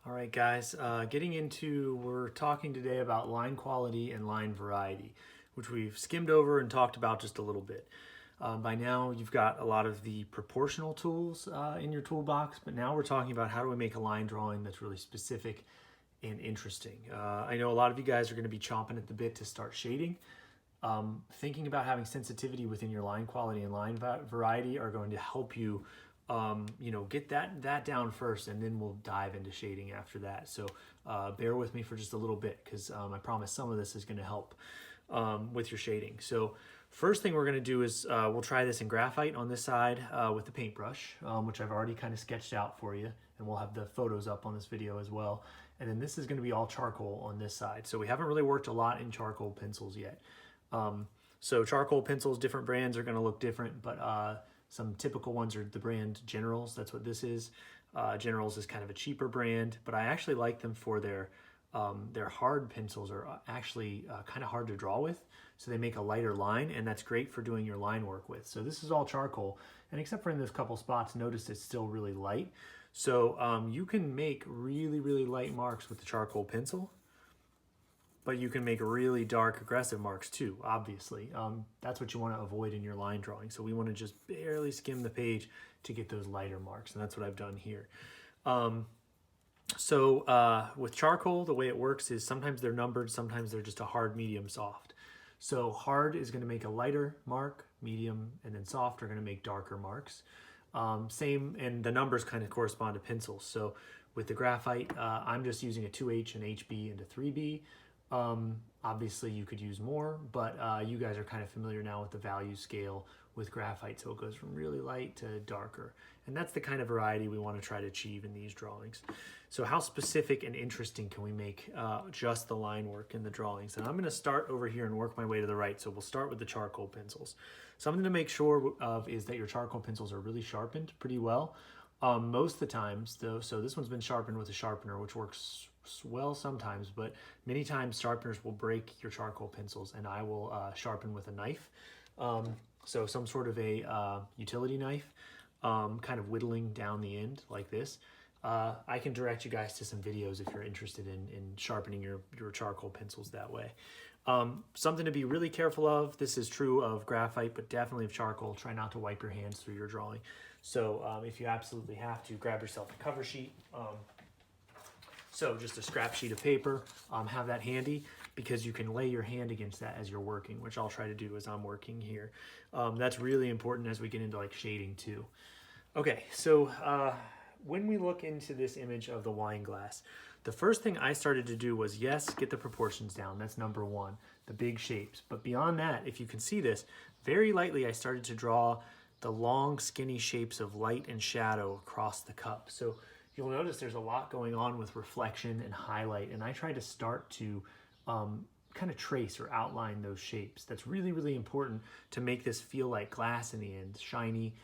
All right, guys, we're talking today about line quality and line variety, which we've skimmed over and talked about just a little bit. By now, you've got a lot of the proportional tools in your toolbox, but now we're talking about how do we make a line drawing that's really specific and interesting. I know a lot of you guys are going to be chomping at the bit to start shading. Thinking about having sensitivity within your line quality and line variety are going to help you get that down first, and then we'll dive into shading after that. So bear with me for just a little bit, because I promise some of this is going to help with your shading. So first thing we're going to do is we'll try this in graphite on this side with the paintbrush, which I've already kind of sketched out for you, and we'll have the photos up on this video as well. And then this is going to be all charcoal on this side. So we haven't really worked a lot in charcoal pencils yet. So charcoal pencils, different brands are going to look different, but some typical ones are the brand Generals. That's what this is. Generals is kind of a cheaper brand, but I actually like them for their hard pencils are actually kind of hard to draw with. So they make a lighter line, and that's great for doing your line work with. So this is all charcoal, and except for in this couple spots, notice it's still really light. So you can make really, really light marks with the charcoal pencil, but you can make really dark, aggressive marks too, obviously. That's what you want to avoid in your line drawing. So we want to just barely skim the page to get those lighter marks, and that's what I've done here. With charcoal, the way it works is sometimes they're numbered, sometimes they're just a hard, medium, soft. So hard is going to make a lighter mark, medium, and then soft are going to make darker marks. Same, and the numbers kind of correspond to pencils. So with the graphite, I'm just using a 2H, an HB, and a 3B. Obviously you could use more, but you guys are kind of familiar now with the value scale with graphite, so it goes from really light to darker, and that's the kind of variety we want to try to achieve in these drawings. So how specific and interesting can we make just the line work in the drawings? And I'm going to start over here and work my way to the right. So we'll start with the charcoal pencils. Something to make sure of is that your charcoal pencils are really sharpened pretty well. Most of the times though, so this one's been sharpened with a sharpener, which works well sometimes, but many times sharpeners will break your charcoal pencils, and I will sharpen with a knife. So some sort of a utility knife, kind of whittling down the end like this. I can direct you guys to some videos if you're interested in sharpening your charcoal pencils that way. Something to be really careful of, this is true of graphite, but definitely of charcoal, try not to wipe your hands through your drawing. So if you absolutely have to, grab yourself a cover sheet. So just a scrap sheet of paper, have that handy, because you can lay your hand against that as you're working, which I'll try to do as I'm working here. That's really important as we get into like shading too. Okay, so when we look into this image of the wine glass, the first thing I started to do was, yes, get the proportions down. That's number one, the big shapes. But beyond that, if you can see this, very lightly I started to draw the long, skinny shapes of light and shadow across the cup. So you'll notice there's a lot going on with reflection and highlight, and I try to start to kind of trace or outline those shapes. That's really, really important to make this feel like glass in the end, shiny,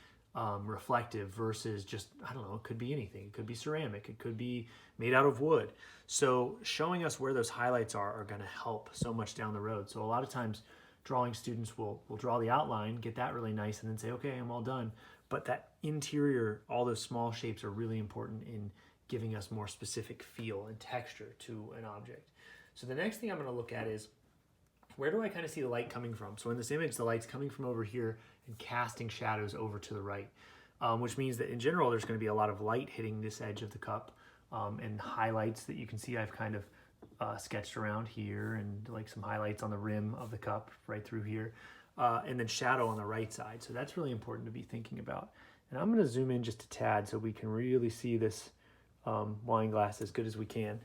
reflective, versus just, I don't know, it could be anything. It could be ceramic, it could be made out of wood. So showing us where those highlights are going to help so much down the road. So a lot of times drawing students will draw the outline, get that really nice, and then say, okay, I'm all done. But that interior, all those small shapes are really important in giving us more specific feel and texture to an object. So the next thing I'm going to look at is, where do I kind of see the light coming from? So in this image, the light's coming from over here and casting shadows over to the right, which means that in general, there's going to be a lot of light hitting this edge of the cup, and highlights that you can see I've kind of sketched around here, and like some highlights on the rim of the cup right through here. And then shadow on the right side. So that's really important to be thinking about. And I'm going to zoom in just a tad so we can really see this wine glass as good as we can.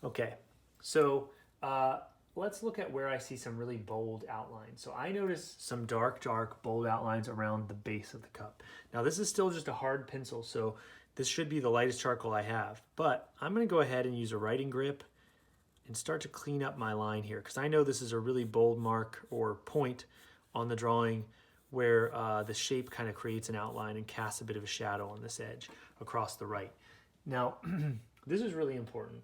Okay, so let's look at where I see some really bold outlines. So I notice some dark, bold outlines around the base of the cup. Now this is still just a hard pencil, so this should be the lightest charcoal I have. But I'm going to go ahead and use a writing grip and start to clean up my line here, because I know this is a really bold mark or point on the drawing where the shape kind of creates an outline and casts a bit of a shadow on this edge across the right. Now, this is really important.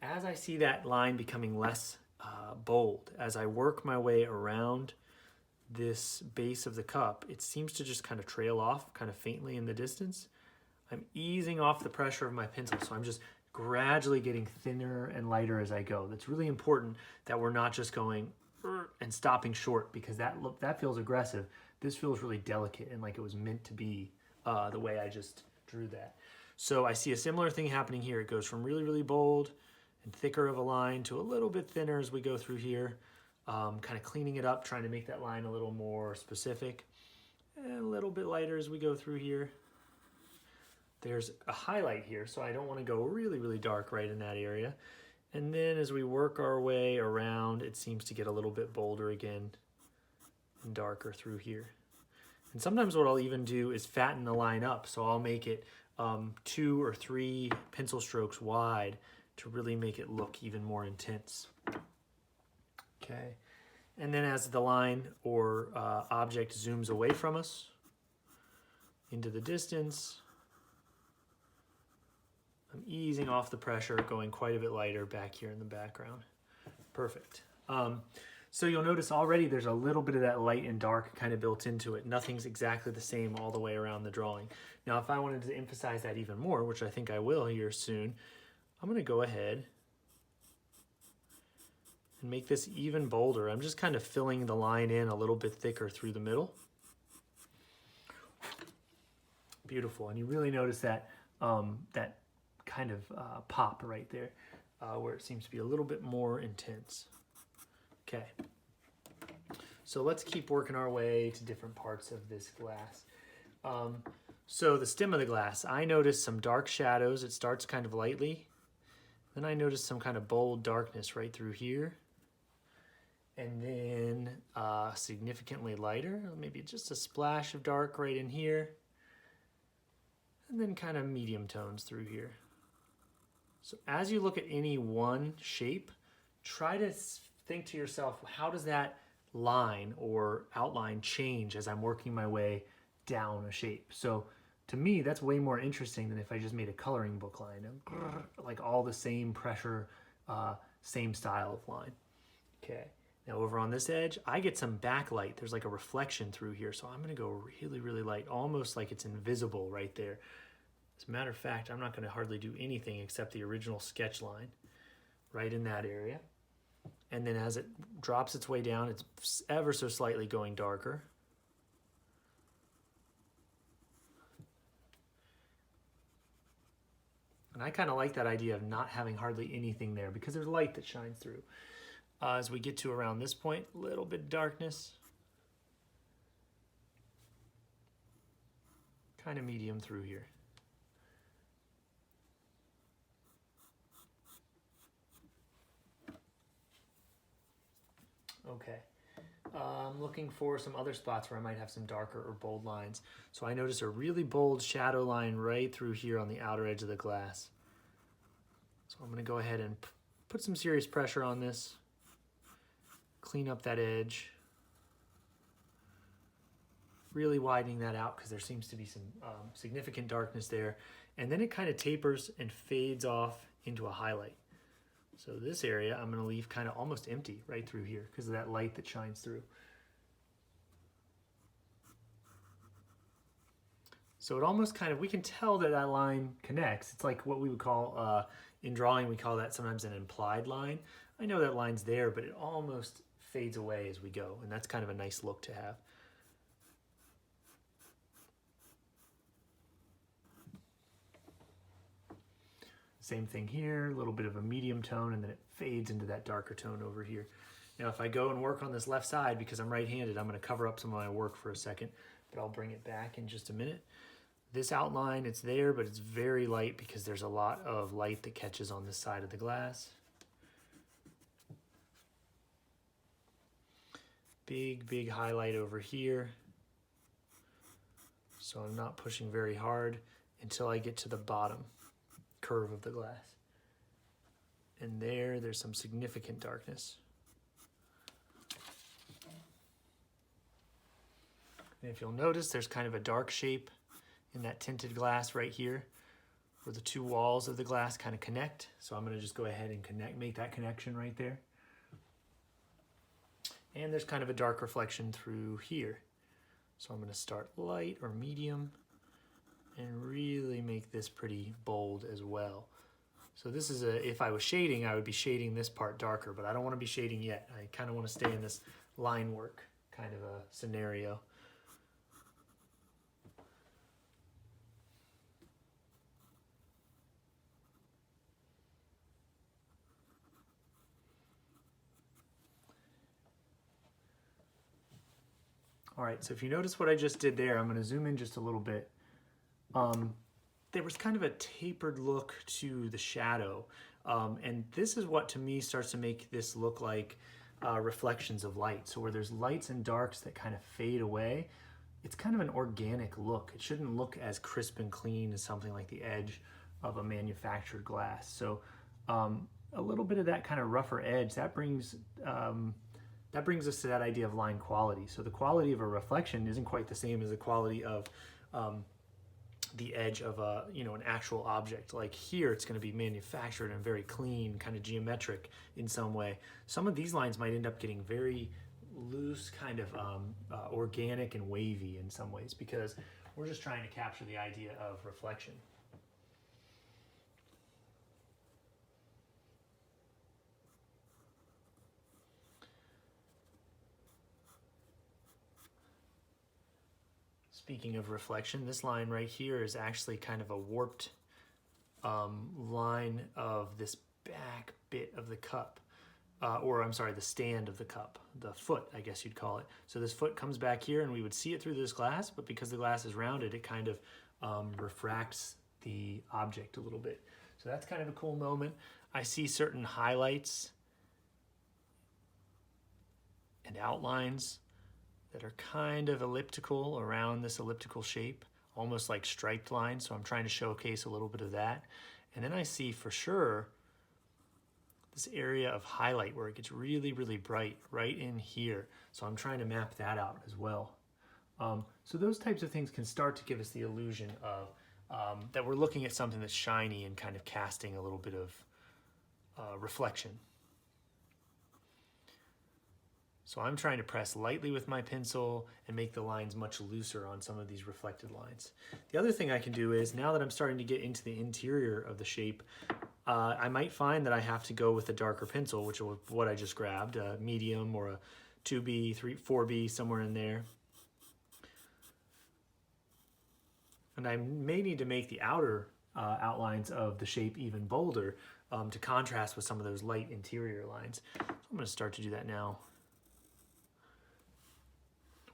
As I see that line becoming less bold, as I work my way around this base of the cup, it seems to just kind of trail off kind of faintly in the distance. I'm easing off the pressure of my pencil, so I'm just gradually getting thinner and lighter as I go. That's really important that we're not just going and stopping short, because that feels aggressive. This feels really delicate and like it was meant to be the way I just drew that. So I see a similar thing happening here. It goes from really, really bold and thicker of a line to a little bit thinner as we go through here, kind of cleaning it up, trying to make that line a little more specific, and a little bit lighter as we go through here. There's a highlight here, so I don't want to go really, really dark right in that area. And then as we work our way around, it seems to get a little bit bolder again and darker through here. And sometimes what I'll even do is fatten the line up. So I'll make it 2 or 3 pencil strokes wide to really make it look even more intense. Okay. And then as the line or object zooms away from us into the distance, I'm easing off the pressure, going quite a bit lighter back here in the background. Perfect. So you'll notice already there's a little bit of that light and dark kind of built into it. Nothing's exactly the same all the way around the drawing. Now, if I wanted to emphasize that even more, which I think I will here soon, I'm going to go ahead and make this even bolder. I'm just kind of filling the line in a little bit thicker through the middle. Beautiful. And you really notice that that kind of pop right there, where it seems to be a little bit more intense. Okay, so let's keep working our way to different parts of this glass. So the stem of the glass, I noticed some dark shadows. It starts kind of lightly. Then I noticed some kind of bold darkness right through here. And then significantly lighter, maybe just a splash of dark right in here. And then kind of medium tones through here. So as you look at any one shape, try to think to yourself, how does that line or outline change as I'm working my way down a shape? So to me, that's way more interesting than if I just made a coloring book line, like all the same pressure, same style of line. Okay, now over on this edge, I get some backlight. There's like a reflection through here, so I'm gonna go really, really light, almost like it's invisible right there. As a matter of fact, I'm not going to hardly do anything except the original sketch line right in that area. And then as it drops its way down, it's ever so slightly going darker. And I kind of like that idea of not having hardly anything there because there's light that shines through. As we get to around this point, a little bit of darkness. Kind of medium through here. Okay, I'm looking for some other spots where I might have some darker or bold lines. So I notice a really bold shadow line right through here on the outer edge of the glass. So I'm going to go ahead and put some serious pressure on this, clean up that edge, really widening that out because there seems to be some significant darkness there. And then it kind of tapers and fades off into a highlight. So this area I'm going to leave kind of almost empty right through here because of that light that shines through. So it almost kind of, we can tell that that line connects. It's like what we would call, in drawing, we call that sometimes an implied line. I know that line's there, but it almost fades away as we go. And that's kind of a nice look to have. Same thing here, a little bit of a medium tone, and then it fades into that darker tone over here. Now, if I go and work on this left side, because I'm right-handed, I'm going to cover up some of my work for a second, but I'll bring it back in just a minute. This outline, it's there, but it's very light because there's a lot of light that catches on this side of the glass. Big, big highlight over here. So I'm not pushing very hard until I get to the bottom curve of the glass. And there's some significant darkness. And if you'll notice, there's kind of a dark shape in that tinted glass right here where the two walls of the glass kind of connect. So I'm going to just go ahead and make that connection right there. And there's kind of a dark reflection through here. So I'm going to start light or medium and really make this pretty bold as well. So this is if I was shading, I would be shading this part darker, but I don't want to be shading yet. I kind of want to stay in this line work kind of a scenario. All right, so if you notice what I just did there, I'm going to zoom in just a little bit. There was kind of a tapered look to the shadow. And this is what to me starts to make this look like reflections of light. So where there's lights and darks that kind of fade away, it's kind of an organic look. It shouldn't look as crisp and clean as something like the edge of a manufactured glass. So a little bit of that kind of rougher edge, that brings us to that idea of line quality. So the quality of a reflection isn't quite the same as the quality of the edge of an actual object. Like here, it's going to be manufactured and very clean, kind of geometric in some way. Some of these lines might end up getting very loose, kind of organic and wavy in some ways, because we're just trying to capture the idea of reflection. Speaking of reflection, this line right here is actually kind of a warped line of this back bit of the cup, or I'm sorry, the stand of the cup, the foot, I guess you'd call it. So this foot comes back here and we would see it through this glass, but because the glass is rounded, it kind of refracts the object a little bit. So that's kind of a cool moment. I see certain highlights and outlines that are kind of elliptical around this elliptical shape, almost like striped lines. So I'm trying to showcase a little bit of that. And then I see for sure this area of highlight where it gets really, really bright right in here. So I'm trying to map that out as well. So those types of things can start to give us the illusion of that we're looking at something that's shiny and kind of casting a little bit of reflection. So I'm trying to press lightly with my pencil and make the lines much looser on some of these reflected lines. The other thing I can do is, now that I'm starting to get into the interior of the shape, I might find that I have to go with a darker pencil, which is what I just grabbed, a medium or a 2B, 4B, somewhere in there. And I may need to make the outer outlines of the shape even bolder to contrast with some of those light interior lines. So I'm going to start to do that now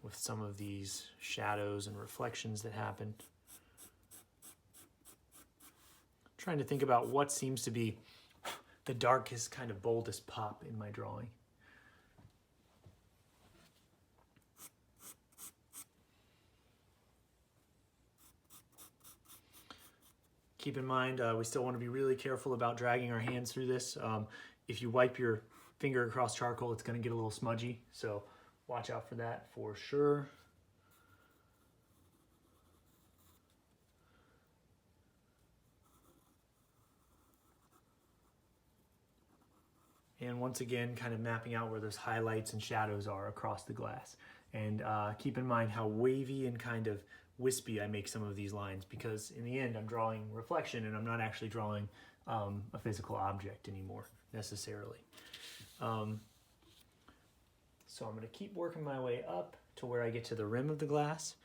with some of these shadows and reflections that happen. Trying to think about what seems to be the darkest, kind of boldest pop in my drawing. Keep in mind, we still want to be really careful about dragging our hands through this. If you wipe your finger across charcoal, it's going to get a little smudgy, so watch out for that for sure. And once again, kind of mapping out where those highlights and shadows are across the glass. And keep in mind how wavy and kind of wispy I make some of these lines, because in the end I'm drawing reflection and I'm not actually drawing a physical object anymore necessarily. So I'm going to keep working my way up to where I get to the rim of the glass.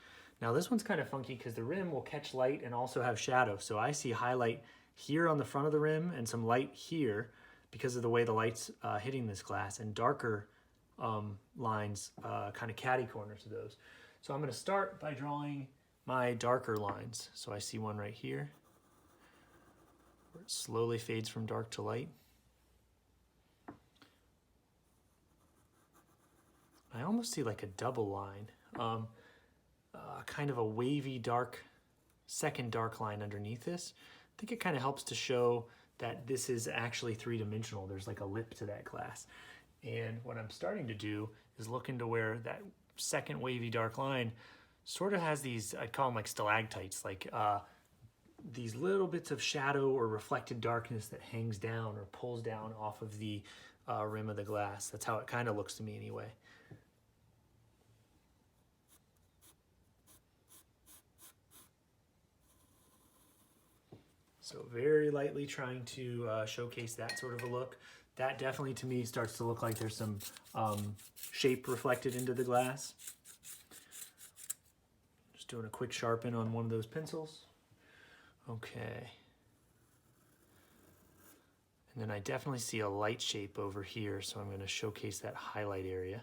Now this one's kind of funky because the rim will catch light and also have shadow. So I see highlight here on the front of the rim and some light here because of the way the light's hitting this glass, and darker lines kind of catty corners to those. So I'm going to start by drawing my darker lines. So I see one right here where it slowly fades from dark to light. I almost see like a double line, kind of a wavy dark, second dark line underneath this. I think it kind of helps to show that this is actually three-dimensional. There's like a lip to that glass. And what I'm starting to do is look into where that second wavy dark line sort of has these, I'd call them like stalactites, like these little bits of shadow or reflected darkness that hangs down or pulls down off of the rim of the glass. That's how it kind of looks to me anyway. So very lightly trying to showcase that sort of a look. That definitely to me starts to look like there's some shape reflected into the glass. Just doing a quick sharpen on one of those pencils. Okay. And then I definitely see a light shape over here, so I'm going to showcase that highlight area.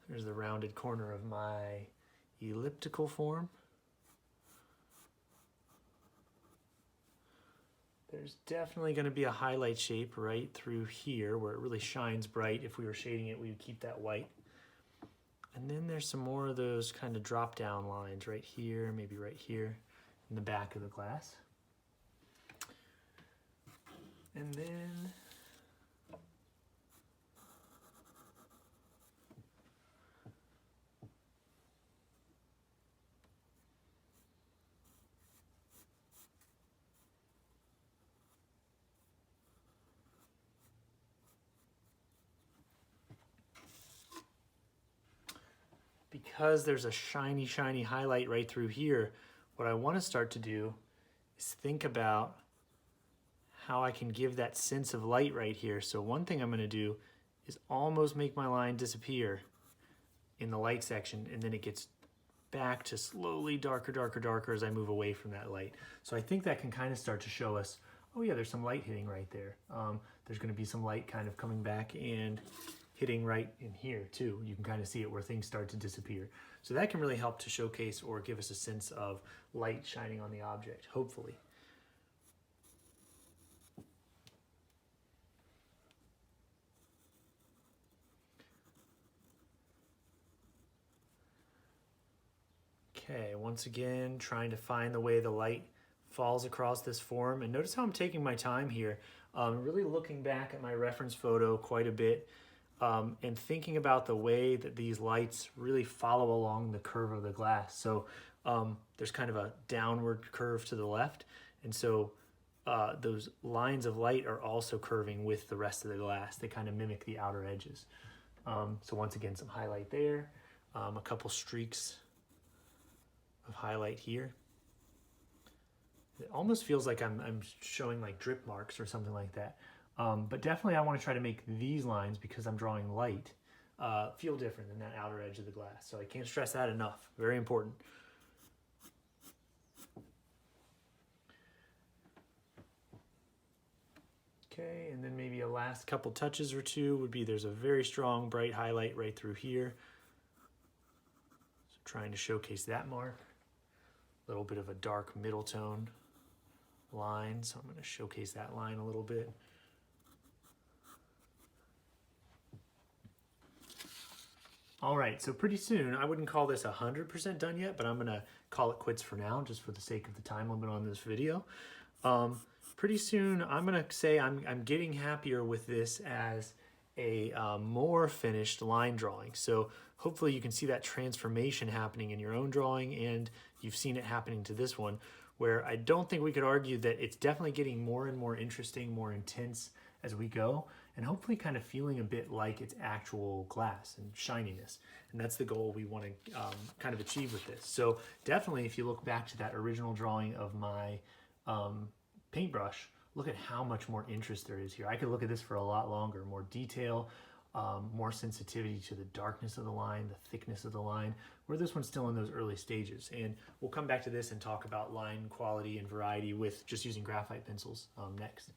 There's the rounded corner of my elliptical form. There's definitely going to be a highlight shape right through here where it really shines bright. If we were shading it, we would keep that white. And then there's some more of those kind of drop down lines right here, maybe right here in the back of the glass. And then because there's a shiny, shiny highlight right through here, what I want to start to do is think about how I can give that sense of light right here. So one thing I'm going to do is almost make my line disappear in the light section, and then it gets back to slowly darker, darker, darker as I move away from that light. So I think that can kind of start to show us, oh yeah, there's some light hitting right there. There's going to be some light kind of coming back and hitting right in here too. You can kind of see it where things start to disappear. So that can really help to showcase or give us a sense of light shining on the object, hopefully. Okay, once again, trying to find the way the light falls across this form. And notice how I'm taking my time here, really looking back at my reference photo quite a bit, and thinking about the way that these lights really follow along the curve of the glass. So there's kind of a downward curve to the left, and so those lines of light are also curving with the rest of the glass. They kind of mimic the outer edges. So once again, some highlight there, a couple streaks of highlight here. It almost feels like I'm showing like drip marks or something like that. But definitely I want to try to make these lines, because I'm drawing light, feel different than that outer edge of the glass. So I can't stress that enough. Very important. Okay, and then maybe a last couple touches or two would be, there's a very strong bright highlight right through here. So trying to showcase that mark. A little bit of a dark middle tone line, so I'm going to showcase that line a little bit. All right, so pretty soon, I wouldn't call this 100% done yet, but I'm going to call it quits for now, just for the sake of the time limit on this video. Pretty soon, I'm going to say I'm getting happier with this as a more finished line drawing. So hopefully you can see that transformation happening in your own drawing, and you've seen it happening to this one, where I don't think we could argue that it's definitely getting more and more interesting, more intense as we go, and hopefully kind of feeling a bit like it's actual glass and shininess. And that's the goal we want to kind of achieve with this. So definitely, if you look back to that original drawing of my paintbrush, look at how much more interest there is here. I could look at this for a lot longer, more detail, more sensitivity to the darkness of the line, the thickness of the line, where this one's still in those early stages. And we'll come back to this and talk about line quality and variety with just using graphite pencils next.